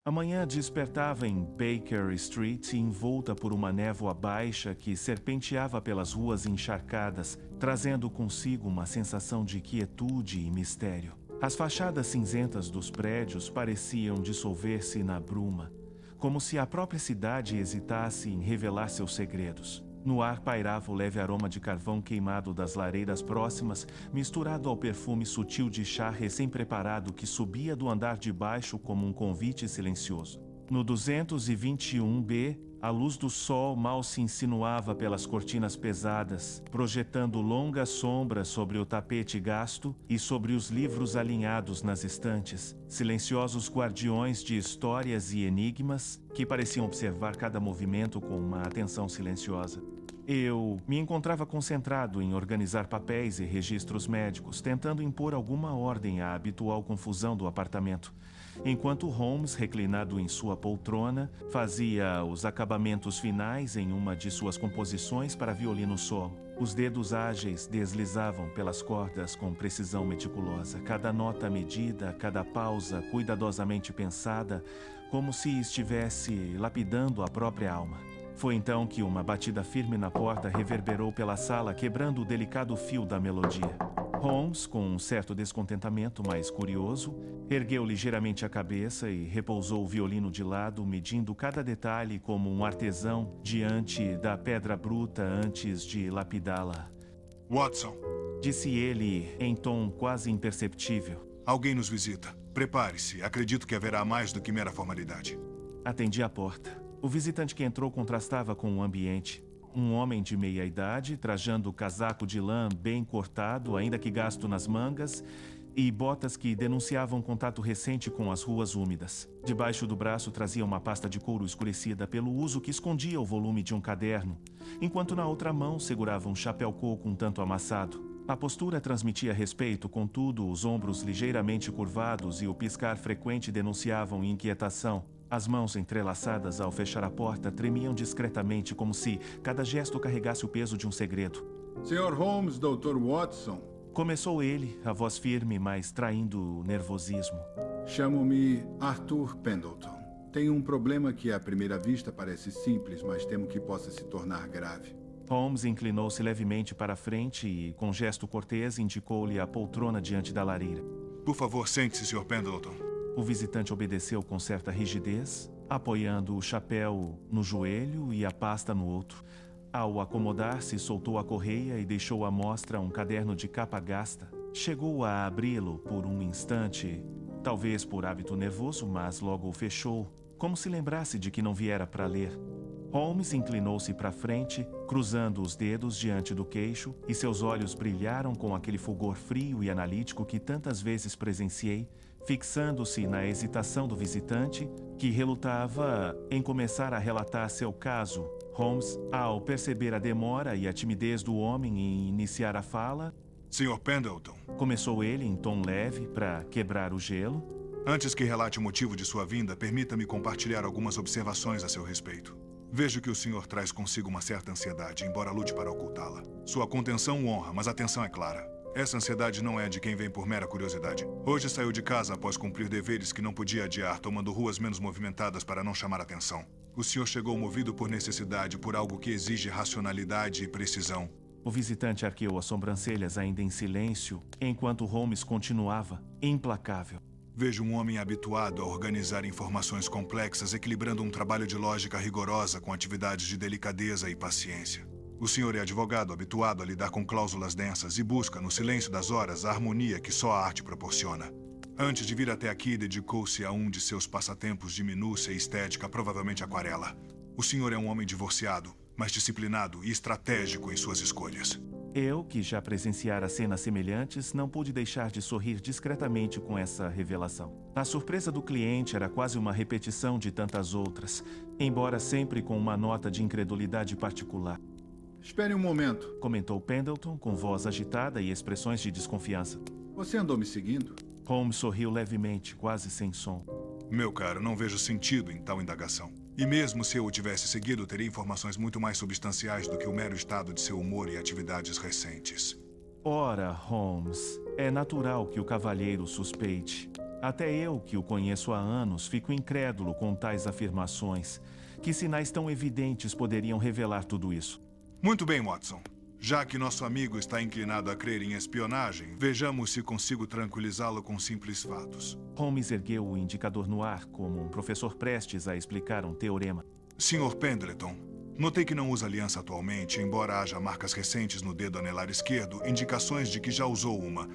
A manhã despertava em Baker Street, envolta por uma névoa baixa que serpenteava pelas ruas encharcadas, trazendo consigo uma sensação de quietude e mistério. As fachadas cinzentas dos prédios pareciam dissolver-se na bruma, como se a própria cidade hesitasse em revelar seus segredos. No ar pairava o leve aroma de carvão queimado das lareiras próximas, misturado ao perfume sutil de chá recém-preparado que subia do andar de baixo como um convite silencioso. No 221B, a luz do sol mal se insinuava pelas cortinas pesadas, projetando longas sombras sobre o tapete gasto e sobre os livros alinhados nas estantes, silenciosos guardiões de histórias e enigmas que pareciam observar cada movimento com uma atenção silenciosa. Eu me encontrava concentrado em organizar papéis e registros médicos, tentando impor alguma ordem à habitual confusão do apartamento, enquanto Holmes, reclinado em sua poltrona, fazia os acabamentos finais em uma de suas composições para violino solo. Os dedos ágeis deslizavam pelas cordas com precisão meticulosa, cada nota medida, cada pausa cuidadosamente pensada, como se estivesse lapidando a própria alma. Foi então que uma batida firme na porta reverberou pela sala, quebrando o delicado fio da melodia. Holmes, com um certo descontentamento, mas curioso, ergueu ligeiramente a cabeça e repousou o violino de lado, medindo cada detalhe como um artesão diante da pedra bruta antes de lapidá-la. Watson, disse ele em tom quase imperceptível. Alguém nos visita. Prepare-se. Acredito que haverá mais do que mera formalidade. Atendi a porta. O visitante que entrou contrastava com o ambiente. Um homem de meia idade, trajando casaco de lã bem cortado, ainda que gasto nas mangas, e botas que denunciavam contato recente com as ruas úmidas. Debaixo do braço trazia uma pasta de couro escurecida pelo uso que escondia o volume de um caderno, enquanto na outra mão segurava um chapéu coco um tanto amassado. A postura transmitia respeito, contudo, os ombros ligeiramente curvados e o piscar frequente denunciavam inquietação. As mãos entrelaçadas ao fechar a porta tremiam discretamente, como se cada gesto carregasse o peso de um segredo. Sr. Holmes, Dr. Watson. Começou ele, a voz firme, mas traindo o nervosismo. Chamo-me Arthur Pendleton. Tenho um problema que à primeira vista parece simples, mas temo que possa se tornar grave. Holmes inclinou-se levemente para a frente e, com gesto cortês, indicou-lhe a poltrona diante da lareira. Por favor, sente-se, Sr. Pendleton. O visitante obedeceu com certa rigidez, apoiando o chapéu no joelho e a pasta no outro. Ao acomodar-se, soltou a correia e deixou à mostra um caderno de capa gasta. Chegou a abri-lo por um instante, talvez por hábito nervoso, mas logo o fechou, como se lembrasse de que não viera para ler. Holmes inclinou-se para frente, cruzando os dedos diante do queixo, e seus olhos brilharam com aquele fulgor frio e analítico que tantas vezes presenciei, fixando-se na hesitação do visitante, que relutava em começar a relatar seu caso. Holmes, ao perceber a demora e a timidez do homem em iniciar a fala... Sr. Pendleton, começou ele em tom leve para quebrar o gelo. Antes que relate o motivo de sua vinda, permita-me compartilhar algumas observações a seu respeito. Vejo que o senhor traz consigo uma certa ansiedade, embora lute para ocultá-la. Sua contenção o honra, mas a atenção é clara. Essa ansiedade não é de quem vem por mera curiosidade. Hoje saiu de casa após cumprir deveres que não podia adiar, tomando ruas menos movimentadas para não chamar atenção. O senhor chegou movido por necessidade, por algo que exige racionalidade e precisão. O visitante arqueou as sobrancelhas ainda em silêncio, enquanto Holmes continuava, implacável. Vejo um homem habituado a organizar informações complexas, equilibrando um trabalho de lógica rigorosa com atividades de delicadeza e paciência. O senhor é advogado habituado a lidar com cláusulas densas e busca, no silêncio das horas, a harmonia que só a arte proporciona. Antes de vir até aqui, dedicou-se a um de seus passatempos de minúcia e estética, provavelmente aquarela. O senhor é um homem divorciado, mas disciplinado e estratégico em suas escolhas. Eu, que já presenciara cenas semelhantes, não pude deixar de sorrir discretamente com essa revelação. A surpresa do cliente era quase uma repetição de tantas outras, embora sempre com uma nota de incredulidade particular. Espere um momento, comentou Pendleton com voz agitada e expressões de desconfiança. Você andou me seguindo? Holmes sorriu levemente, quase sem som. Meu caro, não vejo sentido em tal indagação. E mesmo se eu o tivesse seguido, teria informações muito mais substanciais do que o mero estado de seu humor e atividades recentes. Ora, Holmes, é natural que o cavalheiro suspeite. Até eu, que o conheço há anos, fico incrédulo com tais afirmações. Que sinais tão evidentes poderiam revelar tudo isso? Muito bem, Watson. Já que nosso amigo está inclinado a crer em espionagem, vejamos se consigo tranquilizá-lo com simples fatos. Holmes ergueu o indicador no ar, como um professor prestes a explicar um teorema. Sr. Pendleton, notei que não usa aliança atualmente, embora haja marcas recentes no dedo anelar esquerdo, indicações de que já usou uma.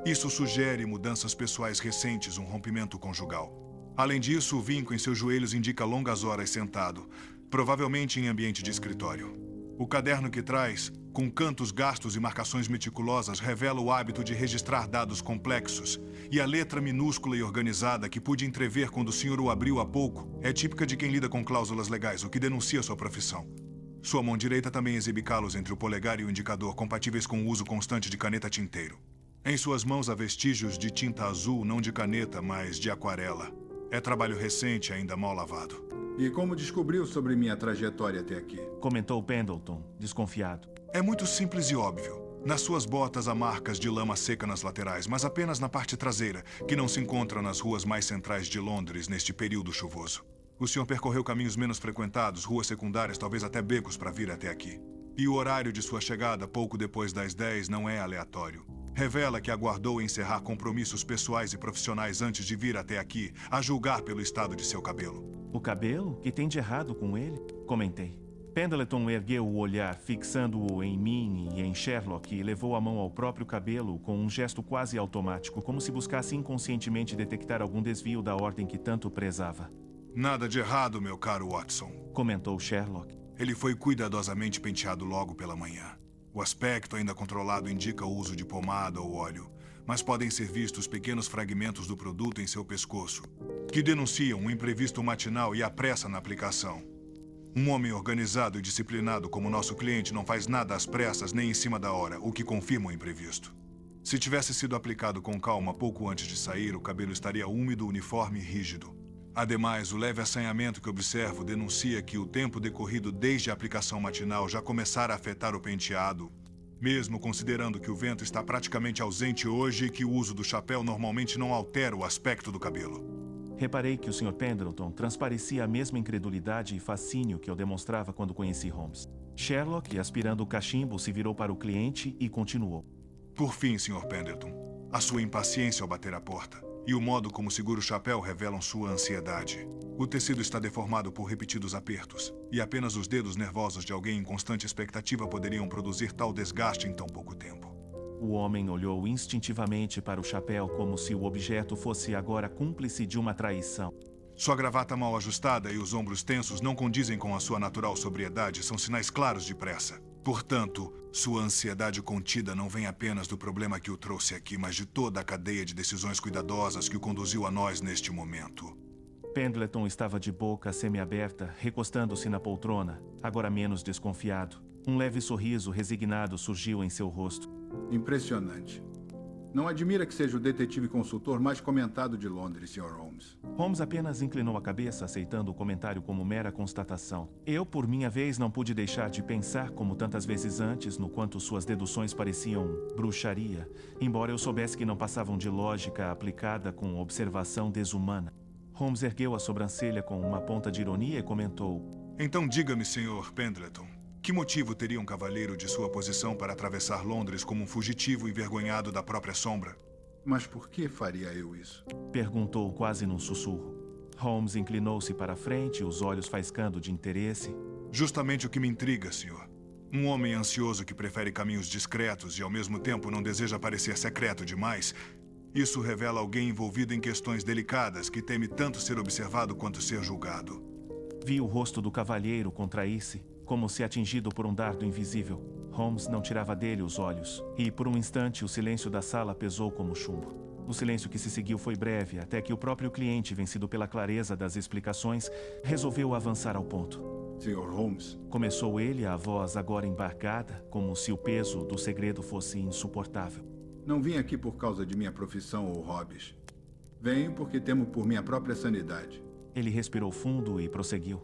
Isso sugere mudanças pessoais recentes, um rompimento conjugal. Além disso, o vinco em seus joelhos indica longas horas sentado, provavelmente em ambiente de escritório. O caderno que traz, com cantos gastos e marcações meticulosas, revela o hábito de registrar dados complexos. E a letra minúscula e organizada que pude entrever quando o senhor o abriu há pouco é típica de quem lida com cláusulas legais, o que denuncia sua profissão. Sua mão direita também exibe calos entre o polegar e o indicador, compatíveis com o uso constante de caneta tinteiro. Em suas mãos há vestígios de tinta azul, não de caneta, mas de aquarela. É trabalho recente, ainda mal lavado. E como descobriu sobre minha trajetória até aqui? Comentou Pendleton, desconfiado. É muito simples e óbvio. Nas suas botas há marcas de lama seca nas laterais, mas apenas na parte traseira, que não se encontra nas ruas mais centrais de Londres neste período chuvoso. O senhor percorreu caminhos menos frequentados, ruas secundárias, talvez até becos para vir até aqui. E o horário de sua chegada, pouco depois das 10, não é aleatório. Revela que aguardou encerrar compromissos pessoais e profissionais antes de vir até aqui, a julgar pelo estado de seu cabelo. O cabelo? Que tem de errado com ele? Comentei. Pendleton ergueu o olhar, fixando-o em mim e em Sherlock, e levou a mão ao próprio cabelo com um gesto quase automático, como se buscasse inconscientemente detectar algum desvio da ordem que tanto prezava. Nada de errado, meu caro Watson, comentou Sherlock. Ele foi cuidadosamente penteado logo pela manhã. O aspecto ainda controlado indica o uso de pomada ou óleo, mas podem ser vistos pequenos fragmentos do produto em seu pescoço, que denunciam um imprevisto matinal e a pressa na aplicação. Um homem organizado e disciplinado como nosso cliente não faz nada às pressas nem em cima da hora, o que confirma o imprevisto. Se tivesse sido aplicado com calma pouco antes de sair, o cabelo estaria úmido, uniforme e rígido. Ademais, o leve assanhamento que observo denuncia que o tempo decorrido desde a aplicação matinal já começara a afetar o penteado, mesmo considerando que o vento está praticamente ausente hoje e que o uso do chapéu normalmente não altera o aspecto do cabelo. Reparei que o Sr. Pendleton transparecia a mesma incredulidade e fascínio que eu demonstrava quando conheci Holmes. Sherlock, aspirando o cachimbo, se virou para o cliente e continuou. Por fim, Sr. Pendleton, a sua impaciência ao bater a porta e o modo como segura o chapéu revelam sua ansiedade. O tecido está deformado por repetidos apertos, e apenas os dedos nervosos de alguém em constante expectativa poderiam produzir tal desgaste em tão pouco tempo. O homem olhou instintivamente para o chapéu como se o objeto fosse agora cúmplice de uma traição. Sua gravata mal ajustada e os ombros tensos não condizem com a sua natural sobriedade, são sinais claros de pressa. Portanto, sua ansiedade contida não vem apenas do problema que o trouxe aqui, mas de toda a cadeia de decisões cuidadosas que o conduziu a nós neste momento. Pendleton estava de boca semiaberta, recostando-se na poltrona, agora menos desconfiado. Um leve sorriso resignado surgiu em seu rosto. Impressionante. Não admira que seja o detetive consultor mais comentado de Londres, Sr. Holmes. Holmes apenas inclinou a cabeça, aceitando o comentário como mera constatação. Eu, por minha vez, não pude deixar de pensar, como tantas vezes antes, no quanto suas deduções pareciam bruxaria, embora eu soubesse que não passavam de lógica aplicada com observação desumana. Holmes ergueu a sobrancelha com uma ponta de ironia e comentou: Então diga-me, Sr. Pendleton, que motivo teria um cavalheiro de sua posição para atravessar Londres como um fugitivo envergonhado da própria sombra? Mas por que faria eu isso? Perguntou quase num sussurro. Holmes inclinou-se para a frente, os olhos faiscando de interesse. Justamente o que me intriga, senhor. Um homem ansioso que prefere caminhos discretos e ao mesmo tempo não deseja parecer secreto demais. Isso revela alguém envolvido em questões delicadas que teme tanto ser observado quanto ser julgado. Vi o rosto do cavalheiro contrair-se, como se atingido por um dardo invisível. Holmes não tirava dele os olhos, e por um instante o silêncio da sala pesou como chumbo. O silêncio que se seguiu foi breve, até que o próprio cliente, vencido pela clareza das explicações, resolveu avançar ao ponto. Sr. Holmes, começou ele, a voz agora embargada, como se o peso do segredo fosse insuportável. Não vim aqui por causa de minha profissão ou hobbies. Venho porque temo por minha própria sanidade. Ele respirou fundo e prosseguiu.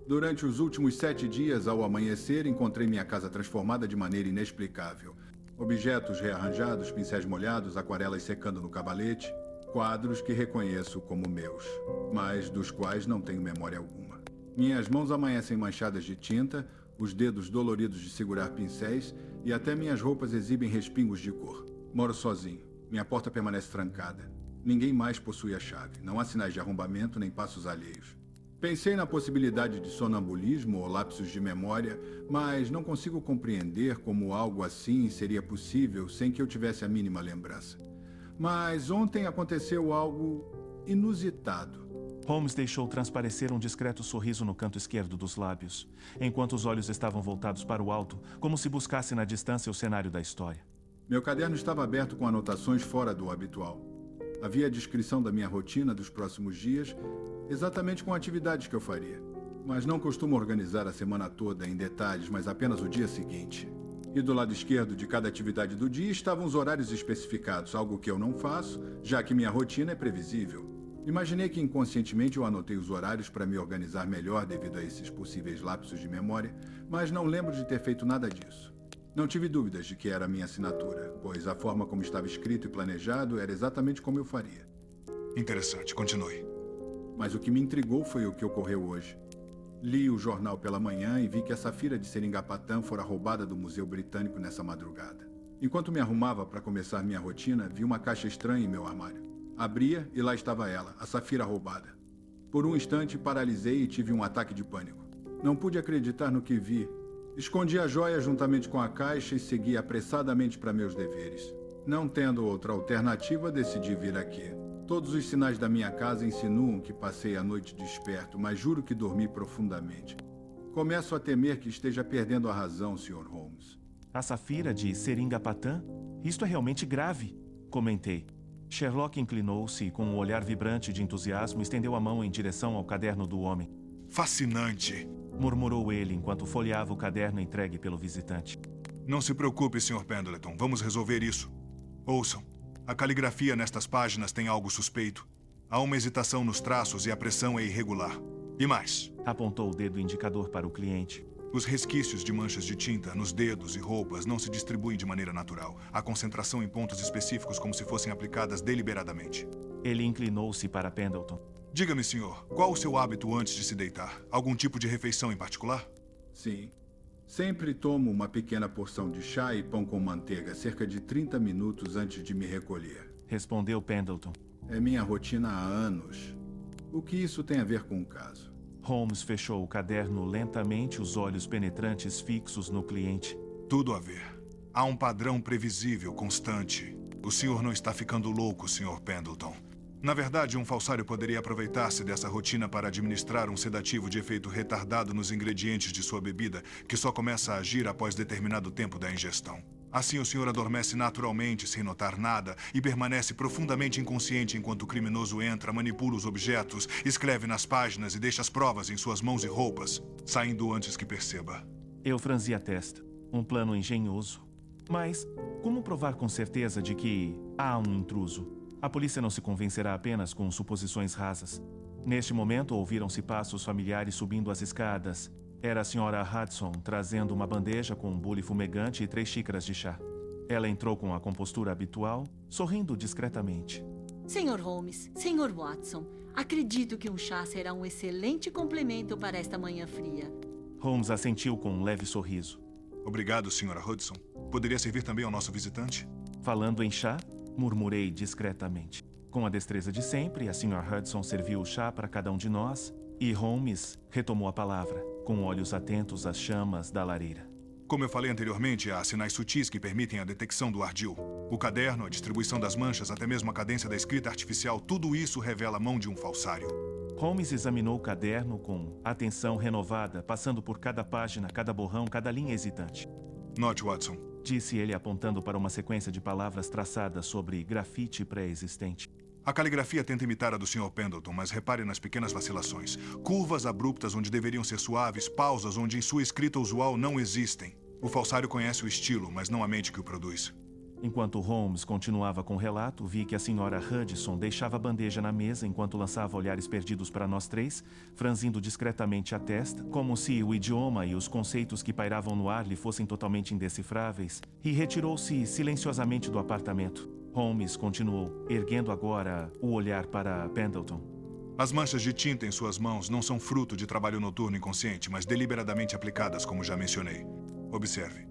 Durante os últimos 7 dias, ao amanhecer, encontrei minha casa transformada de maneira inexplicável. Objetos rearranjados, pincéis molhados, aquarelas secando no cavalete, quadros que reconheço como meus, mas dos quais não tenho memória alguma. Minhas mãos amanhecem manchadas de tinta, os dedos doloridos de segurar pincéis e até minhas roupas exibem respingos de cor. Moro sozinho. Minha porta permanece trancada. Ninguém mais possui a chave. Não há sinais de arrombamento nem passos alheios. Pensei na possibilidade de sonambulismo ou lapsos de memória, mas não consigo compreender como algo assim seria possível sem que eu tivesse a mínima lembrança. Mas ontem aconteceu algo inusitado. Holmes deixou transparecer um discreto sorriso no canto esquerdo dos lábios, enquanto os olhos estavam voltados para o alto, como se buscasse na distância o cenário da história. Meu caderno estava aberto com anotações fora do habitual. Havia a descrição da minha rotina dos próximos dias, exatamente com atividades que eu faria. Mas não costumo organizar a semana toda em detalhes, mas apenas o dia seguinte. E do lado esquerdo de cada atividade do dia estavam os horários especificados, algo que eu não faço, já que minha rotina é previsível. Imaginei que inconscientemente eu anotei os horários para me organizar melhor devido a esses possíveis lapsos de memória, mas não lembro de ter feito nada disso. Não tive dúvidas de que era a minha assinatura, pois a forma como estava escrito e planejado era exatamente como eu faria. Interessante, continue. Mas o que me intrigou foi o que ocorreu hoje. Li o jornal pela manhã e vi que a Safira de Seringapatam fora roubada do Museu Britânico nessa madrugada. Enquanto me arrumava para começar minha rotina, vi uma caixa estranha em meu armário. Abria e lá estava ela, a Safira roubada. Por um instante paralisei e tive um ataque de pânico. Não pude acreditar no que vi. Escondi a joia juntamente com a caixa e segui apressadamente para meus deveres. Não tendo outra alternativa, decidi vir aqui. Todos os sinais da minha casa insinuam que passei a noite desperto, mas juro que dormi profundamente. Começo a temer que esteja perdendo a razão, Sr. Holmes. A Safira de Seringapatam? Isto é realmente grave, comentei. Sherlock inclinou-se e, com um olhar vibrante de entusiasmo, estendeu a mão em direção ao caderno do homem. Fascinante! Murmurou ele enquanto folheava o caderno entregue pelo visitante. Não se preocupe, Sr. Pendleton. Vamos resolver isso. Ouçam. A caligrafia nestas páginas tem algo suspeito. Há uma hesitação nos traços e a pressão é irregular. E mais. Apontou o dedo indicador para o cliente. Os resquícios de manchas de tinta nos dedos e roupas não se distribuem de maneira natural. Há concentração em pontos específicos como se fossem aplicadas deliberadamente. Ele inclinou-se para Pendleton. Diga-me, senhor, qual o seu hábito antes de se deitar? Algum tipo de refeição em particular? Sim. Sempre tomo uma pequena porção de chá e pão com manteiga cerca de 30 minutos antes de me recolher. Respondeu Pendleton. É minha rotina há anos. O que isso tem a ver com o caso? Holmes fechou o caderno lentamente, os olhos penetrantes fixos no cliente. Tudo a ver. Há um padrão previsível, constante. O senhor não está ficando louco, Sr. Pendleton. Na verdade, um falsário poderia aproveitar-se dessa rotina para administrar um sedativo de efeito retardado nos ingredientes de sua bebida, que só começa a agir após determinado tempo da ingestão. Assim, o senhor adormece naturalmente, sem notar nada, e permanece profundamente inconsciente enquanto o criminoso entra, manipula os objetos, escreve nas páginas e deixa as provas em suas mãos e roupas, saindo antes que perceba. Eu franzi a testa. Um plano engenhoso. Mas como provar com certeza de que há um intruso? A polícia não se convencerá apenas com suposições rasas. Neste momento, ouviram-se passos familiares subindo as escadas. Era a Sra. Hudson trazendo uma bandeja com um bule fumegante e 3 xícaras de chá. Ela entrou com a compostura habitual, sorrindo discretamente. Sr. Holmes, Sr. Watson, acredito que um chá será um excelente complemento para esta manhã fria. Holmes assentiu com um leve sorriso. Obrigado, Sra. Hudson. Poderia servir também ao nosso visitante? Falando em chá, murmurei discretamente. Com a destreza de sempre, a Sra. Hudson serviu o chá para cada um de nós e Holmes retomou a palavra, com olhos atentos às chamas da lareira. Como eu falei anteriormente, há sinais sutis que permitem a detecção do ardil. O caderno, a distribuição das manchas, até mesmo a cadência da escrita artificial, tudo isso revela a mão de um falsário. Holmes examinou o caderno com atenção renovada, passando por cada página, cada borrão, cada linha hesitante. Note, Watson. Disse ele apontando para uma sequência de palavras traçadas sobre grafite pré-existente. A caligrafia tenta imitar a do Sr. Pendleton, mas repare nas pequenas vacilações. Curvas abruptas onde deveriam ser suaves, pausas onde em sua escrita usual não existem. O falsário conhece o estilo, mas não a mente que o produz. Enquanto Holmes continuava com o relato, vi que a Sra. Hudson deixava a bandeja na mesa enquanto lançava olhares perdidos para nós 3, franzindo discretamente a testa, como se o idioma e os conceitos que pairavam no ar lhe fossem totalmente indecifráveis, e retirou-se silenciosamente do apartamento. Holmes continuou, erguendo agora o olhar para Pendleton. As manchas de tinta em suas mãos não são fruto de trabalho noturno inconsciente, mas deliberadamente aplicadas, como já mencionei. Observe.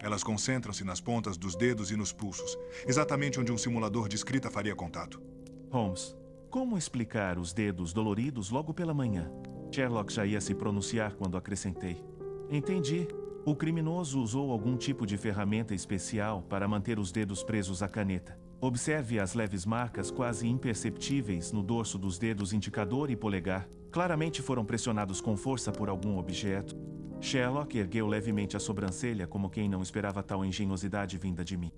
Elas concentram-se nas pontas dos dedos e nos pulsos, exatamente onde um simulador de escrita faria contato. Holmes, como explicar os dedos doloridos logo pela manhã? Sherlock já ia se pronunciar quando acrescentei. Entendi. O criminoso usou algum tipo de ferramenta especial para manter os dedos presos à caneta. Observe as leves marcas quase imperceptíveis no dorso dos dedos indicador e polegar. Claramente foram pressionados com força por algum objeto. Sherlock ergueu levemente a sobrancelha como quem não esperava tal engenhosidade vinda de mim.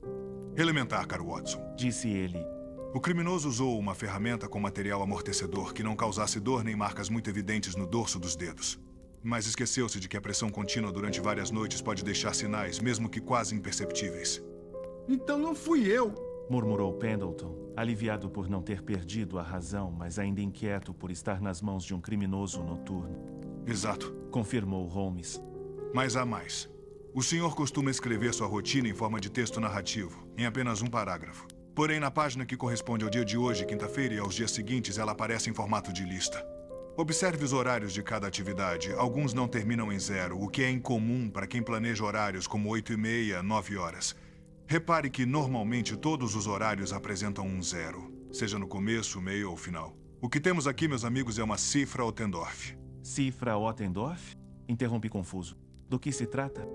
Elementar, caro Watson. Disse ele. O criminoso usou uma ferramenta com material amortecedor que não causasse dor nem marcas muito evidentes no dorso dos dedos. Mas esqueceu-se de que a pressão contínua durante várias noites pode deixar sinais, mesmo que quase imperceptíveis. Então não fui eu! Murmurou Pendleton, aliviado por não ter perdido a razão, mas ainda inquieto por estar nas mãos de um criminoso noturno. Exato. Confirmou Holmes. Mas há mais. O senhor costuma escrever sua rotina em forma de texto narrativo, em apenas um parágrafo. Porém, na página que corresponde ao dia de hoje, quinta-feira, e aos dias seguintes, ela aparece em formato de lista. Observe os horários de cada atividade. Alguns não terminam em 0, o que é incomum para quem planeja horários como 8h30, 9 horas. Repare que, normalmente, todos os horários apresentam um 0, seja no começo, meio ou final. O que temos aqui, meus amigos, é uma cifra Ottendorff. Cifra Ottendorff? Interrompi confuso. Do que se trata?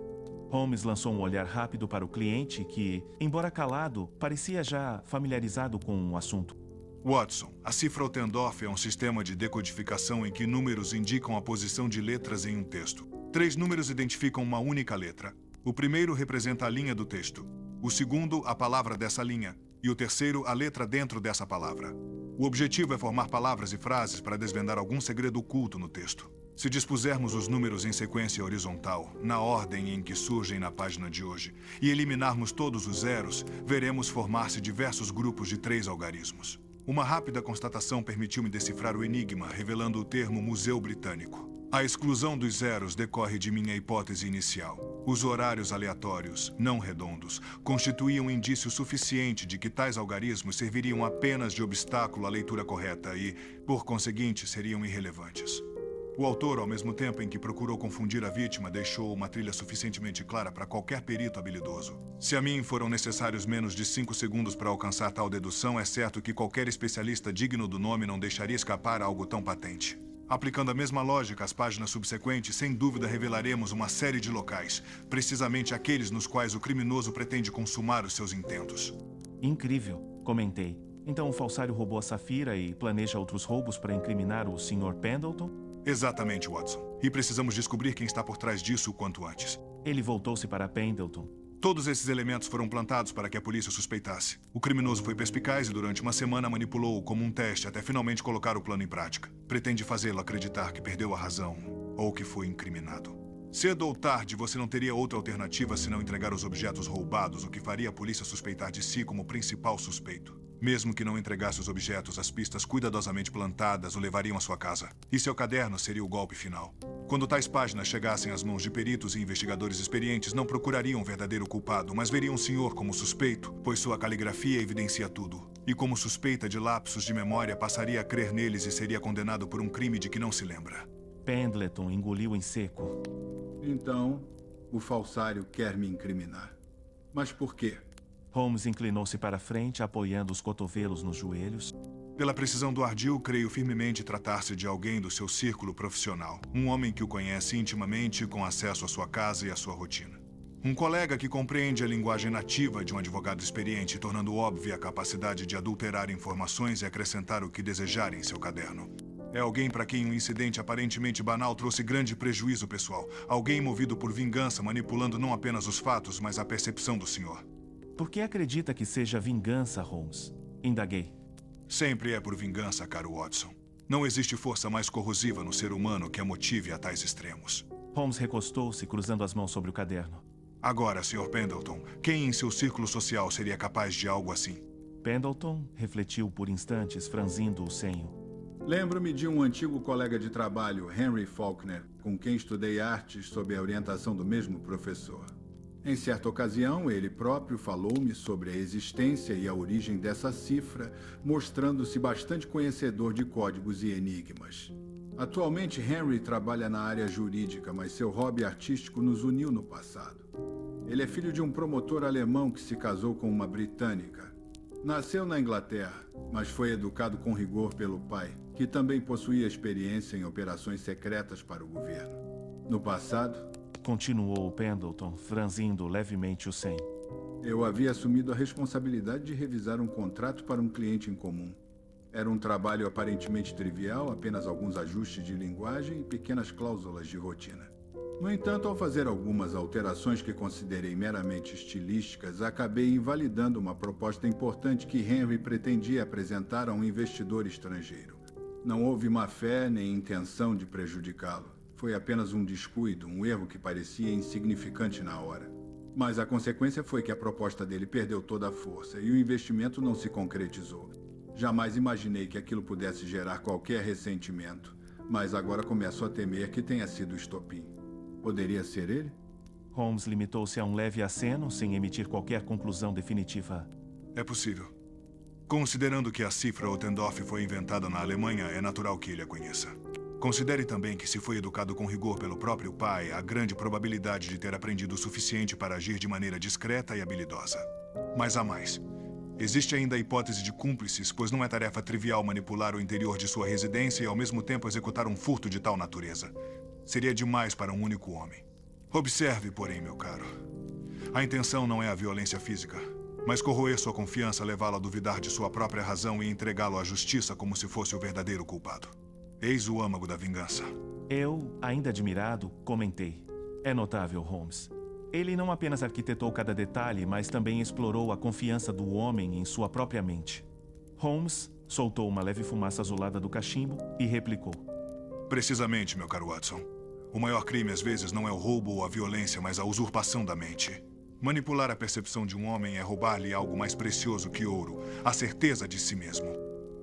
Holmes lançou um olhar rápido para o cliente que, embora calado, parecia já familiarizado com o assunto. Watson, a cifra Ottendorff é um sistema de decodificação em que números indicam a posição de letras em um texto. 3 números identificam uma única letra. O primeiro representa a linha do texto, o segundo, a palavra dessa linha, e o terceiro, a letra dentro dessa palavra. O objetivo é formar palavras e frases para desvendar algum segredo oculto no texto. Se dispusermos os números em sequência horizontal, na ordem em que surgem na página de hoje, e eliminarmos todos os zeros, veremos formar-se diversos grupos de 3 algarismos. Uma rápida constatação permitiu-me decifrar o enigma, revelando o termo Museu Britânico. A exclusão dos zeros decorre de minha hipótese inicial. Os horários aleatórios, não redondos, constituíam indício suficiente de que tais algarismos serviriam apenas de obstáculo à leitura correta e, por conseguinte, seriam irrelevantes. O autor, ao mesmo tempo em que procurou confundir a vítima, deixou uma trilha suficientemente clara para qualquer perito habilidoso. Se a mim foram necessários menos de 5 segundos para alcançar tal dedução, é certo que qualquer especialista digno do nome não deixaria escapar algo tão patente. Aplicando a mesma lógica às páginas subsequentes, sem dúvida revelaremos uma série de locais, precisamente aqueles nos quais o criminoso pretende consumar os seus intentos. Incrível, comentei. Então o falsário roubou a Safira e planeja outros roubos para incriminar o Sr. Pendleton? Exatamente, Watson. E precisamos descobrir quem está por trás disso o quanto antes. Ele voltou-se para Pendleton. Todos esses elementos foram plantados para que a polícia suspeitasse. O criminoso foi perspicaz e durante uma semana manipulou-o como um teste até finalmente colocar o plano em prática. Pretende fazê-lo acreditar que perdeu a razão ou que foi incriminado. Cedo ou tarde, você não teria outra alternativa senão entregar os objetos roubados, o que faria a polícia suspeitar de si como principal suspeito. Mesmo que não entregasse os objetos, as pistas cuidadosamente plantadas o levariam à sua casa. E seu caderno seria o golpe final. Quando tais páginas chegassem às mãos de peritos e investigadores experientes, não procurariam um verdadeiro culpado, mas veriam o senhor como suspeito, pois sua caligrafia evidencia tudo. E como suspeita de lapsos de memória, passaria a crer neles e seria condenado por um crime de que não se lembra. Pendleton engoliu em seco. Então, o falsário quer me incriminar. Mas por quê? Holmes inclinou-se para frente, apoiando os cotovelos nos joelhos. Pela precisão do ardil, creio firmemente tratar-se de alguém do seu círculo profissional. Um homem que o conhece intimamente, com acesso à sua casa e à sua rotina. Um colega que compreende a linguagem nativa de um advogado experiente, tornando óbvia a capacidade de adulterar informações e acrescentar o que desejar em seu caderno. É alguém para quem um incidente aparentemente banal trouxe grande prejuízo pessoal. Alguém movido por vingança, manipulando não apenas os fatos, mas a percepção do senhor. Por que acredita que seja vingança, Holmes? Indaguei. Sempre é por vingança, caro Watson. Não existe força mais corrosiva no ser humano que a motive a tais extremos. Holmes recostou-se, cruzando as mãos sobre o caderno. Agora, Sr. Pendleton, quem em seu círculo social seria capaz de algo assim? Pendleton refletiu por instantes, franzindo o senho. Lembro-me de um antigo colega de trabalho, Henry Faulkner, com quem estudei artes sob a orientação do mesmo professor. Em certa ocasião, ele próprio falou-me sobre a existência e a origem dessa cifra, mostrando-se bastante conhecedor de códigos e enigmas. Atualmente, Henry trabalha na área jurídica, mas seu hobby artístico nos uniu no passado. Ele é filho de um promotor alemão que se casou com uma britânica. Nasceu na Inglaterra, mas foi educado com rigor pelo pai, que também possuía experiência em operações secretas para o governo. No passado, continuou Pendleton, franzindo levemente o cem. Eu havia assumido a responsabilidade de revisar um contrato para um cliente em comum. Era um trabalho aparentemente trivial, apenas alguns ajustes de linguagem e pequenas cláusulas de rotina. No entanto, ao fazer algumas alterações que considerei meramente estilísticas, acabei invalidando uma proposta importante que Henry pretendia apresentar a um investidor estrangeiro. Não houve má fé nem intenção de prejudicá-lo. Foi apenas um descuido, um erro que parecia insignificante na hora. Mas a consequência foi que a proposta dele perdeu toda a força e o investimento não se concretizou. Jamais imaginei que aquilo pudesse gerar qualquer ressentimento, mas agora começo a temer que tenha sido o estopim. Poderia ser ele? Holmes limitou-se a um leve aceno, sem emitir qualquer conclusão definitiva. É possível. Considerando que a cifra Ottendorf foi inventada na Alemanha, é natural que ele a conheça. Considere também que, se foi educado com rigor pelo próprio pai, há grande probabilidade de ter aprendido o suficiente para agir de maneira discreta e habilidosa. Mas há mais. Existe ainda a hipótese de cúmplices, pois não é tarefa trivial manipular o interior de sua residência e, ao mesmo tempo, executar um furto de tal natureza. Seria demais para um único homem. Observe, porém, meu caro. A intenção não é a violência física, mas corroer sua confiança, levá-lo a duvidar de sua própria razão e entregá-lo à justiça como se fosse o verdadeiro culpado. Eis o âmago da vingança. Eu, ainda admirado, comentei. É notável, Holmes. Ele não apenas arquitetou cada detalhe, mas também explorou a confiança do homem em sua própria mente. Holmes soltou uma leve fumaça azulada do cachimbo e replicou. Precisamente, meu caro Watson. O maior crime, às vezes, não é o roubo ou a violência, mas a usurpação da mente. Manipular a percepção de um homem é roubar-lhe algo mais precioso que ouro, a certeza de si mesmo.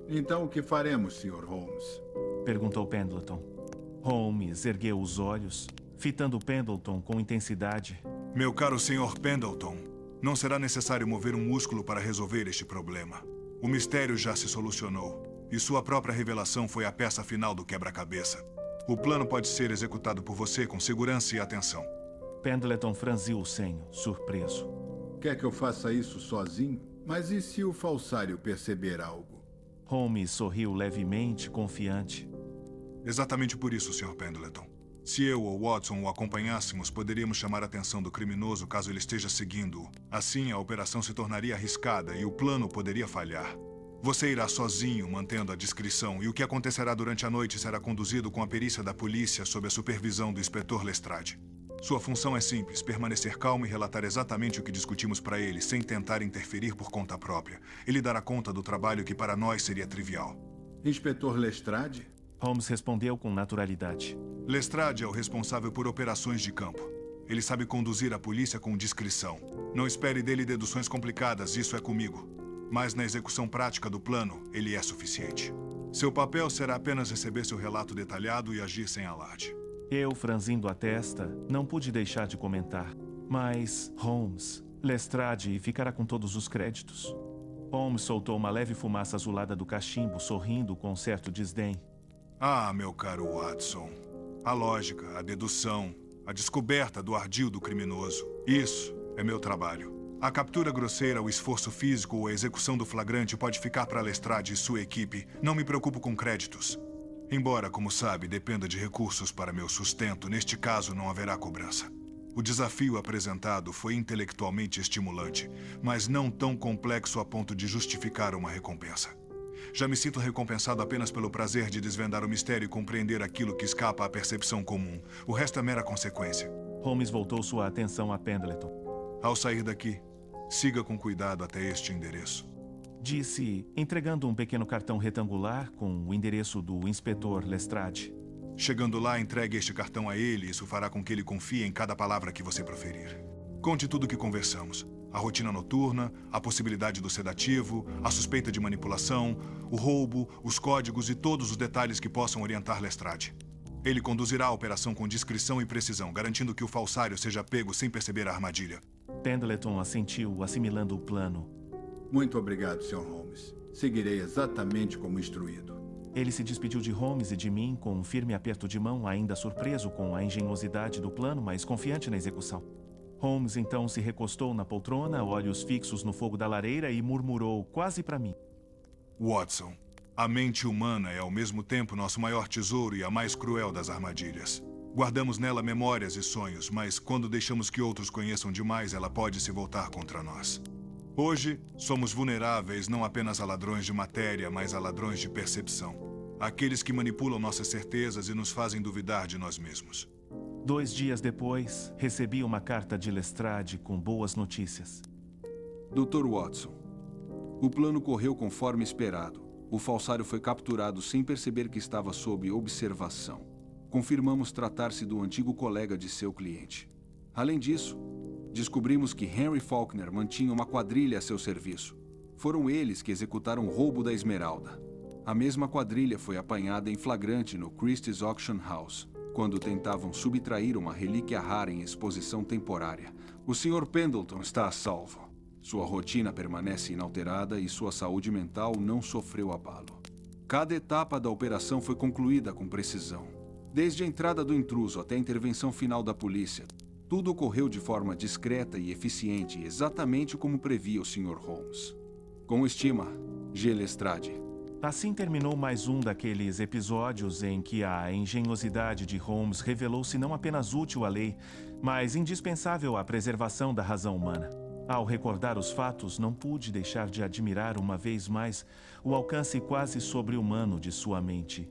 Então, o que faremos, Sr. Holmes? Perguntou Pendleton. Holmes ergueu os olhos, fitando Pendleton com intensidade. Meu caro Sr. Pendleton, não será necessário mover um músculo para resolver este problema. O mistério já se solucionou, e sua própria revelação foi a peça final do quebra-cabeça. O plano pode ser executado por você com segurança e atenção. Pendleton franziu o senho, surpreso. Quer que eu faça isso sozinho? Mas e se o falsário perceber algo? Holmes sorriu levemente, confiante. Exatamente por isso, Sr. Pendleton. Se eu ou Watson o acompanhássemos, poderíamos chamar a atenção do criminoso caso ele esteja seguindo-o. Assim, a operação se tornaria arriscada e o plano poderia falhar. Você irá sozinho, mantendo a discrição, e o que acontecerá durante a noite será conduzido com a perícia da polícia sob a supervisão do inspetor Lestrade. Sua função é simples, permanecer calmo e relatar exatamente o que discutimos para ele, sem tentar interferir por conta própria. Ele dará conta do trabalho que para nós seria trivial. Inspetor Lestrade? Holmes respondeu com naturalidade. Lestrade é o responsável por operações de campo. Ele sabe conduzir a polícia com discrição. Não espere dele deduções complicadas, isso é comigo. Mas na execução prática do plano, ele é suficiente. Seu papel será apenas receber seu relato detalhado e agir sem alarde. Eu, franzindo a testa, não pude deixar de comentar. Mas, Holmes, Lestrade ficará com todos os créditos. Holmes soltou uma leve fumaça azulada do cachimbo, sorrindo com certo desdém. Ah, meu caro Watson. A lógica, a dedução, a descoberta do ardil do criminoso. Isso é meu trabalho. A captura grosseira, o esforço físico ou a execução do flagrante pode ficar para Lestrade e sua equipe. Não me preocupo com créditos. Embora, como sabe, dependa de recursos para meu sustento, neste caso não haverá cobrança. O desafio apresentado foi intelectualmente estimulante, mas não tão complexo a ponto de justificar uma recompensa. Já me sinto recompensado apenas pelo prazer de desvendar o mistério e compreender aquilo que escapa à percepção comum. O resto é mera consequência. Holmes voltou sua atenção a Pendleton. Ao sair daqui, siga com cuidado até este endereço. Disse, entregando um pequeno cartão retangular com o endereço do inspetor Lestrade. Chegando lá, entregue este cartão a ele. Isso fará com que ele confie em cada palavra que você proferir. Conte tudo o que conversamos. A rotina noturna, a possibilidade do sedativo, a suspeita de manipulação, o roubo, os códigos e todos os detalhes que possam orientar Lestrade. Ele conduzirá a operação com discrição e precisão, garantindo que o falsário seja pego sem perceber a armadilha. Pendleton assentiu, assimilando o plano. Muito obrigado, Sr. Holmes. Seguirei exatamente como instruído. Ele se despediu de Holmes e de mim com um firme aperto de mão, ainda surpreso com a engenhosidade do plano, mas confiante na execução. Holmes então se recostou na poltrona, olhos fixos no fogo da lareira e murmurou, quase para mim. Watson, a mente humana é ao mesmo tempo nosso maior tesouro e a mais cruel das armadilhas. Guardamos nela memórias e sonhos, mas quando deixamos que outros conheçam demais, ela pode se voltar contra nós. Hoje, somos vulneráveis não apenas a ladrões de matéria, mas a ladrões de percepção. Aqueles que manipulam nossas certezas e nos fazem duvidar de nós mesmos. 2 dias depois, recebi uma carta de Lestrade com boas notícias. Dr. Watson, o plano correu conforme esperado. O falsário foi capturado sem perceber que estava sob observação. Confirmamos tratar-se do antigo colega de seu cliente. Além disso, descobrimos que Henry Faulkner mantinha uma quadrilha a seu serviço. Foram eles que executaram o roubo da Esmeralda. A mesma quadrilha foi apanhada em flagrante no Christie's Auction House, quando tentavam subtrair uma relíquia rara em exposição temporária. O Sr. Pendleton está a salvo. Sua rotina permanece inalterada e sua saúde mental não sofreu abalo. Cada etapa da operação foi concluída com precisão. Desde a entrada do intruso até a intervenção final da polícia, tudo ocorreu de forma discreta e eficiente, exatamente como previa o Sr. Holmes. Com estima, G. Lestrade. Assim terminou mais um daqueles episódios em que a engenhosidade de Holmes revelou-se não apenas útil à lei, mas indispensável à preservação da razão humana. Ao recordar os fatos, não pude deixar de admirar uma vez mais o alcance quase sobre-humano de sua mente.